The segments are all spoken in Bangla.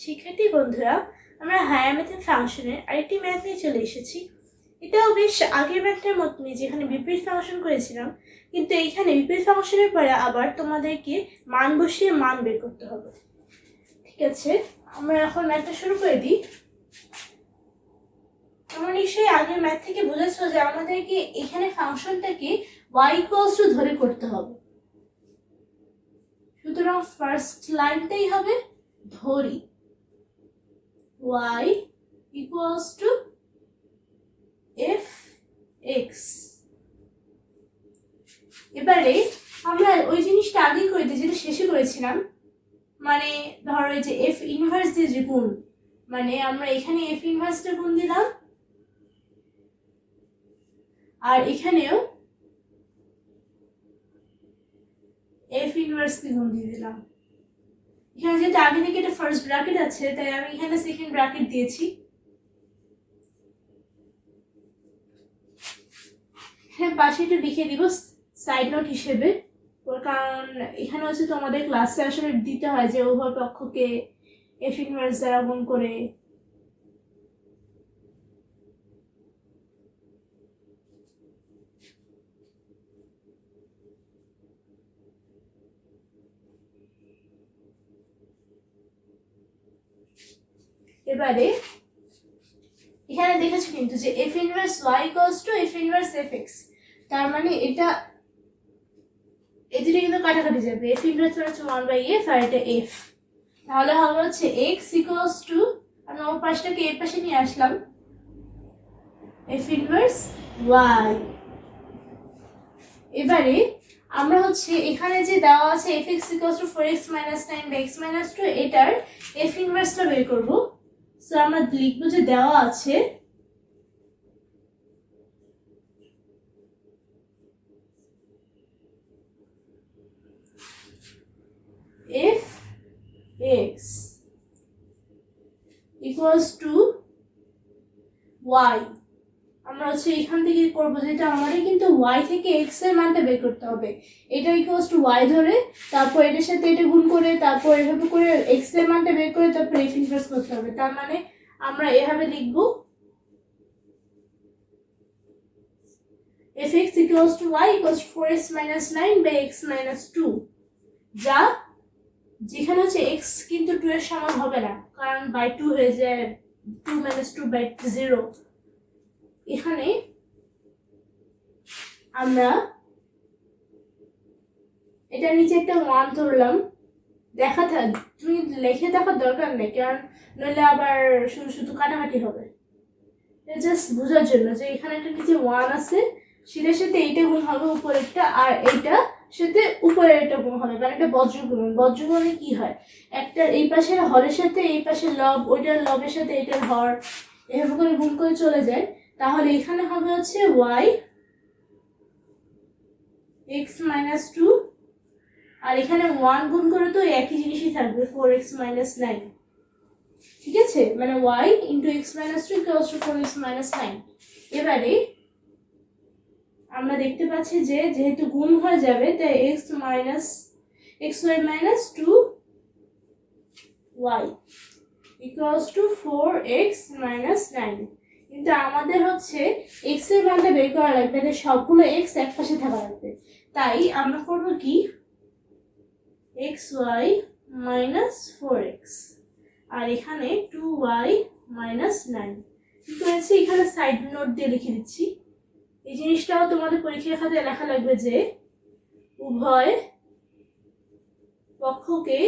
শিক্ষার্থী বন্ধুরা, আমরা হায়ার ম্যাথ ফাংশনের আরেকটি ম্যাথ নিয়ে চলে এসেছি। এটাও বেশ আগের ম্যাথটার মতনই, যেখানে বিপরীত ফাংশন করেছিলাম, কিন্তু এইখানে বিপরীত ফাংশনের পরে আবার তোমাদেরকে মান বসিয়ে মান বের করতে হবে। ঠিক আছে, আমরা এখন ম্যাথটা শুরু করে দিই। তোমরা নিশ্চয়ই আগের ম্যাথ থেকে বুঝেছো যে আমাদেরকে এখানে ফাংশনটাকে y ইকুয়ালস টু ধরে করতে হবে। সুতরাং ফার্স্ট লাইনটাই হবে ধরি y equals to fx। এবারে আমরা ওই জিনিসটা আগেই করে দিই যেটা শেষে করেছিলাম, মানে ধরো এই যে f ইনভার্স দিয়ে যে গুণ, মানে আমরা এখানে f ইনভার্সটা গুণ দিলাম আর এখানেও f ইনভার্স দিয়ে গুণ দিয়ে দিলাম। এখানে যেটা আগে থেকে এটা ফার্স্ট ব্র্যাকেট আছে, তাই আমি এখানে সেকেন্ড ব্র্যাকেট দিয়েছি। হ্যাঁ, পাশে একটু লিখে দিব সাইড নোট হিসেবে, কারণ এখানে হচ্ছে তোমাদের ক্লাসে আসলে দিতে হয় যে উভয় পক্ষকে এফ ইনভার্স দ্বারা গুণ করে। এবারে এখানে দেখেছো কিন্তু যে f inverse y equals to f inverse fx, তার মানে এটা এই দুটো কিন্তু কাটাকাটি যাবে। f ইনভার্স হচ্ছে 1/f আর এটা f, তাহলে হবে হচ্ছে x ইকুয়ালস টু, আমরা ওই পাশটাকে এই পাশে নিয়ে আসলাম, f ইনভার্স y। এবারে আমরা হচ্ছে এখানে যে দেওয়া আছে fx ইকুয়ালস টু 4x - 9 বা x - 2, এটার f ইনভার্সটা বের করব। সো আমরা লিখবো যে দেওয়া আছে fx ইকুয়ালস টু y। আমরা হচ্ছে এখান থেকে করবো যেটা আমাদের কিন্তু y থেকে x এর মানটা বের করতে হবে। এটা ইকুয়ালস টু y ধরে, তারপর এটার সাথে এটা গুণ করে, তারপর এভাবে করে x এর মানটা বের করে, তারপর f ইনভার্স করতে হবে। তার মানে আমরা এভাবে লিখবো fx equals to y equals 4x - 9 by x - 2, যা যেখানে হচ্ছে x কিন্তু 2 এর সমান হবে না, কারণ বাই 2 হয়ে যায় 2 - 2/0। এখানে আমরা এটা নিচে একটা 1 ধরলাম। তুমি লিখে দেখার দরকার নেই, কারণ নইলে আবার শুধু শুধু কাটাকাটি হবে। জাস্ট বোঝার জন্য যে এখানে একটা নিচে 1 আছে, সেটার সাথে এইটা গুণ হবে উপরেরটা, আর এইটা সাথে উপরের এটা গুণ হবে, মানে একটা বজ্রগুণ। বজ্রগুণে কি হয়, একটা এই পাশের হরের সাথে এই পাশের লব, ওইটার লবের সাথে এইটার হর, এভাবে করে গুণ করে চলে যায়। তাহলে এখানে হবে হচ্ছে y x - 2, আর এখানে 1 গুণ করে তো একই জিনিসই থাকবে, 4x - 9। ঠিক আছে, মানে y into x - 2 equals to 4x - 9। এবারে আমরা দেখতে পাচ্ছি যে যেহেতু গুণ হয়ে যাবে, তাই x y - 2y equals to 4x - 9। কিন্তু আমাদের হচ্ছে x এর মানটা বের করা লাগবে, তাই সবগুলো x এক পাশে থাকা লাগবে। তাই আমরা করব কি, xy - 4x, আর এখানে 2y - 9। কি করেছি, এখানে সাইড নোট দিয়ে লিখে দিচ্ছি। এই জিনিসটাও তোমাদের পরীক্ষার খাতায় লেখা লাগবে যে উভয় পক্ষকে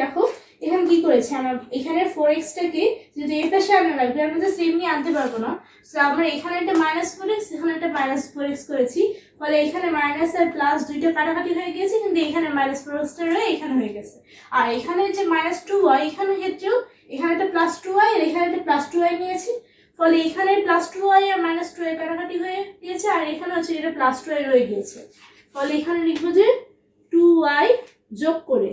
দেখো এখানে কি করেছে, আমরা এখানে 4x টাকে যদি এই পাশে আনা লাগবে, আমরা তো সেম নিয়ে আনতে পারবো না। সো আমরা এখানে একটা -4x, এখানে একটা -4x করেছি, ফলে এখানে মাইনাস আর প্লাস দুইটা কাটাকাটি হয়ে গেছে, কিন্তু এখানে -4x টা রয়ে এখানে হয়ে গেছে। আর এখানে যে -2y, এখানে ক্ষেত্রেও এখানে একটা +2y আর এখানে একটা +2y নিয়েছি, ফলে এখানে +2y আর -2y কাটাকাটি হয়ে গিয়েছে, আর এখানে হচ্ছে এটা +2y রয়ে গিয়েছে। ফলে এখানে লিখবো যে 2y যোগ করে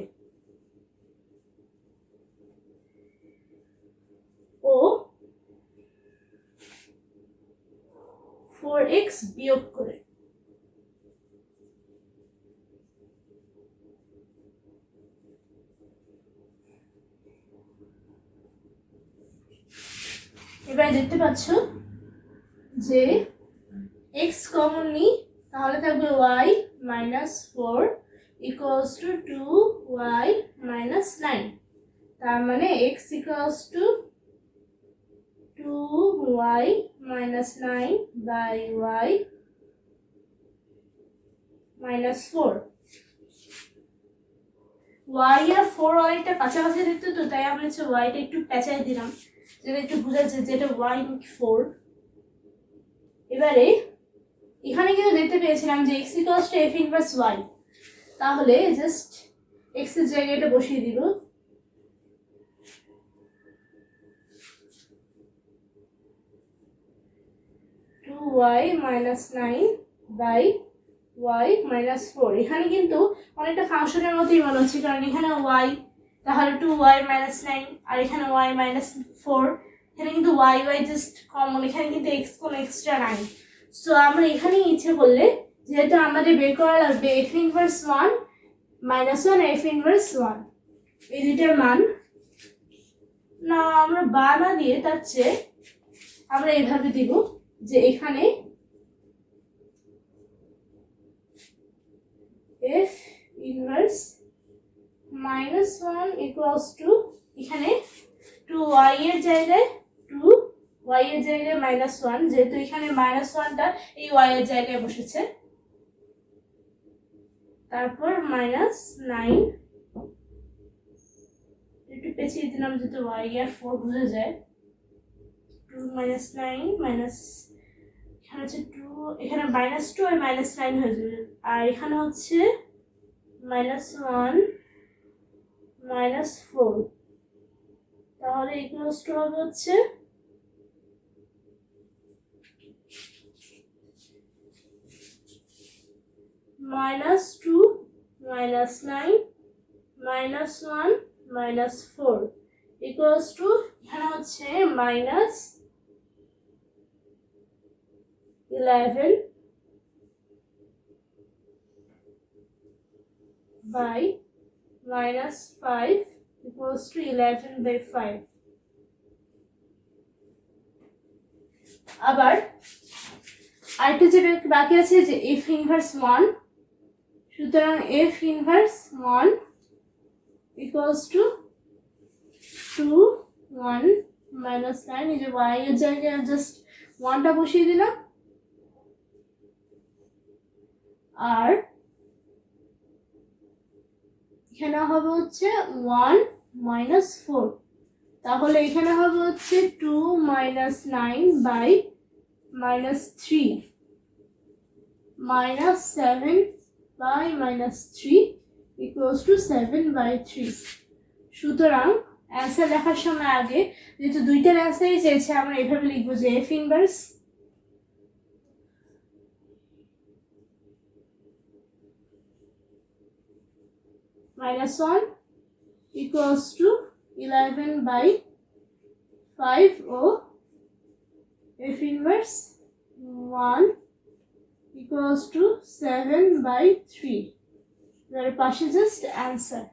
ও 4x বিয়োগ করে। এবার দেখতে পাচ্ছ যে x কমন নিই, তাহলে থাকবে y minus 4 equals to 2y minus 9। তার মানে x equals to 2y minus 9 by y minus 4। y আর 4 অনেকটা কাছাকাছি দেখতে, তো তাই আমরা হচ্ছে y টা একটু পেঁচাই দিলাম যেটা একটু বোঝা যায় যেটা y নাকি 4। এবারে এখানে কিন্তু দেখতে পেয়েছিলাম যে x equals to f inverse y, তাহলে জাস্ট x এর জায়গায় এটা বসিয়ে দিব। y minus 9 by y minus 4। এখানে কিন্তু অনেকটা ফাংশনের মতোই মনে হচ্ছে, কারণ এখানে y, তাহলে 2y minus 9, আর এখানে y minus 4। এখানে কিন্তু y জাস্ট কমন, এখানে কিন্তু x কোনো এক্সট্রা নাই। সো আমরা এখানে ইচ্ছে করলে যেহেতু আমাদের বের করা লাগবে f inverse 1 minus 1 f inverse 1, এই দুইটার মান না আমরা না দিয়ে তার চেয়ে আমরা এভাবে দিব যে এখানে f inverse minus 1 equals to এখানে 2y এর জায়গায় 2y এর জায়গায় minus 1, যেহেতু এখানে minus 1 টা এই y এর জায়গায় বসেছে, তারপর minus 9 একটু পেঁচিয়ে দিলাম যাতে y আর 4 বোঝা যায়। 2 minus 9 minus এখানে হচ্ছে 2, এখানে minus 2 আর minus 9 হয়ে যাবে, আর এখানে হচ্ছে minus 1 minus 4, তাহলে ইকুয়ালস টু হবে হচ্ছে minus 2 minus 9 minus 1 minus 4 equals to এখানে হচ্ছে minus 11 by minus 5 equals to 11 by 5। আবার আরেকটা যে বাকি আছে যে f ইনভার্স 1, সুতরাং f inverse 1 equals to 2 1 minus 9, এই যে y এর জায়গায় জাস্ট 1 টা বসিয়ে দিলাম, আর এখানে হবে হচ্ছে 1 minus 4, তাহলে এখানে হবে হচ্ছে 2 minus 9 by minus 3 minus 7 by minus 3 equals to 7 by 3। সুতরাং অ্যান্সার লেখার সময় আগে যেহেতু দুইটার অ্যান্সারই চেয়েছে, আমরা এভাবে লিখবো যে f inverse minus 1 equals to 11 by 5 ও f inverse 1 equals to 7 by 3, এর পাশে জাস্ট অ্যান্সার।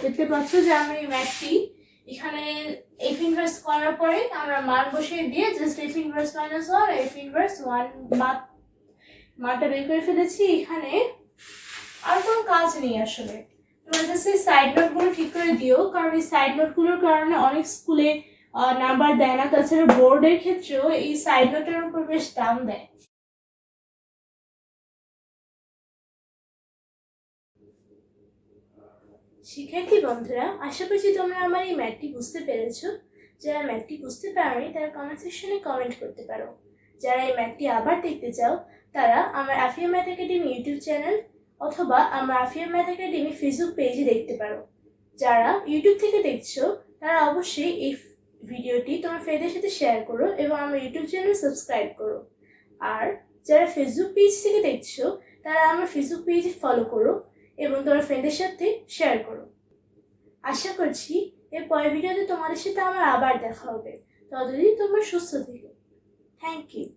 দেখতে পাচ্ছ যে আমরা এই ম্যাথটি এখানে f ইনভার্স করার পরে আমরা মান বসিয়ে দিয়ে just f inverse minus 1 f inverse 1 মানটা বের করে ফেলেছি। এখানে আর কোনো কাজ নেই আসলে, তোমরা জাস্ট এই সাইড নোটগুলো ঠিক করে দিও, কারণ এই সাইড নোটগুলোর কারণে অনেক স্কুলে নাম্বার দেয় না, তাছাড়া বোর্ডের ক্ষেত্রেও এই সাইড নোটের উপর বেশ দাম দেয়। শিক্ষার্থী বন্ধুরা, আশা করছি তোমরা আমার এই ম্যাথটি বুঝতে পেরেছো। যারা ম্যাথটি বুঝতে পারোনি তারা কমেন্ট সেকশনে কমেন্ট করতে পারো। যারা এই ম্যাথটি আবার দেখতে চাও তারা আমার Afia math academy YouTube channel অথবা আমার আফিয়া ম্যাথ একাডেমি ফেসবুক পেজে দেখতে পারো। যারা ইউটিউব থেকে দেখছো তারা অবশ্যই এই ভিডিওটি তোমার ফ্রেন্ডদের সাথে শেয়ার করো এবং আমার ইউটিউব চ্যানেল সাবস্ক্রাইব করো। আর যারা ফেসবুক পেজ থেকে দেখছো তারা আমার ফেসবুক পেজে ফলো করো এবং তোমার ফ্রেন্ডদের সাথে শেয়ার করো। আশা করছি এর পরের ভিডিওতে তোমাদের সাথে আমার আবার দেখা হবে। ততদিন তোমরা সুস্থ থেকো। Thank you.